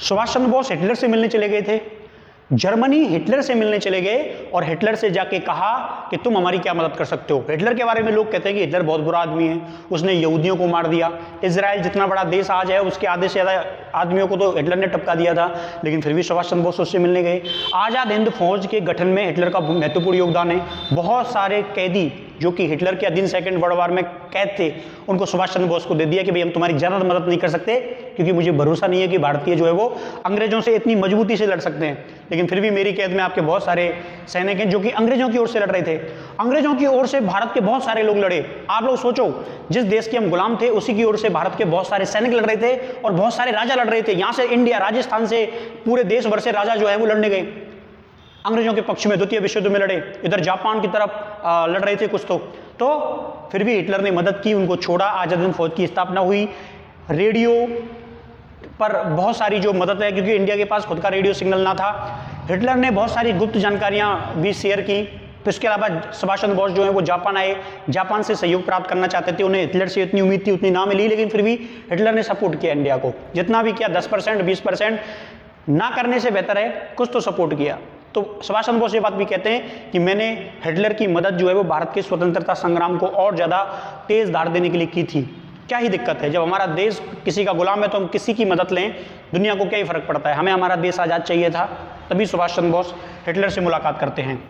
Subhash Chandra Bose Hitler से मिलने चले गए थे। जर्मनी हिटलर से मिलने चले गए और हिटलर से जाके कहा कि तुम हमारी क्या मदद कर सकते हो। हिटलर के बारे में लोग कहते हैं कि हिटलर बहुत बुरा आदमी है, उसने यहूदियों को मार दिया। इजराइल जितना बड़ा देश आज है उसके आधे से ज़्यादा आदमियों को तो हिटलर ने टपका दिया था, लेकिन फिर भी सुभाष चंद्र बोस उससे मिलने गए। आज़ाद हिंद फौज के गठन में हिटलर का महत्वपूर्ण योगदान है। बहुत सारे कैदी जो कि हिटलर के अधीन सेकेंड वर्ल्ड वार में कैद थे, उनको सुभाष चंद्र बोस को दे दिया कि भाई हम तुम्हारी ज़्यादा मदद नहीं कर सकते क्योंकि मुझे भरोसा नहीं है कि भारतीय जो है वो अंग्रेजों से इतनी मजबूती से लड़ सकते हैं, लेकिन फिर भी मेरी कैद में आपके बहुत सारे सैनिक हैं जो कि अंग्रेजों की ओर से लड़ रहे थे। अंग्रेजों की ओर से भारत के बहुत सारे लोग लड़े। आप लोग सोचो, जिस देश के हम गुलाम थे उसी की ओर से भारत के बहुत सारे सैनिक लड़ रहे थे और बहुत सारे राजा लड़ रहे थे। यहाँ से इंडिया, राजस्थान से, पूरे देश भर से राजा जो है वो लड़ने गए अंग्रेजों के पक्ष में, द्वितीय विश्व युद्ध में लड़े। इधर जापान की तरफ लड़ रहे थे कुछ तो फिर भी हिटलर ने मदद की, उनको छोड़ा। आजाद हिंद फौज की स्थापना हुई। रेडियो पर बहुत सारी जो मदद है, क्योंकि इंडिया के पास खुद का रेडियो सिग्नल ना था, हिटलर ने बहुत सारी गुप्त जानकारियां भी शेयर की। तो इसके अलावा सुभाष चंद्र बोस जो है वो जापान आए, जापान से सहयोग प्राप्त करना चाहते थे। उन्हें हिटलर से इतनी उम्मीद थी उतनी ना मिली, लेकिन फिर भी हिटलर ने सपोर्ट किया इंडिया को। जितना भी किया 10% 20% ना करने से बेहतर है कुछ तो सपोर्ट किया। तो सुभाष चंद्र बोस ये बात भी कहते हैं कि मैंने हिटलर की मदद जो है वो भारत के स्वतंत्रता संग्राम को और ज़्यादा तेज धार देने के लिए की थी। क्या ही दिक्कत है, जब हमारा देश किसी का गुलाम है तो हम किसी की मदद लें, दुनिया को क्या ही फर्क पड़ता है। हमें हमारा देश आज़ाद चाहिए था। तभी सुभाष चंद्र बोस हिटलर से मुलाकात करते हैं।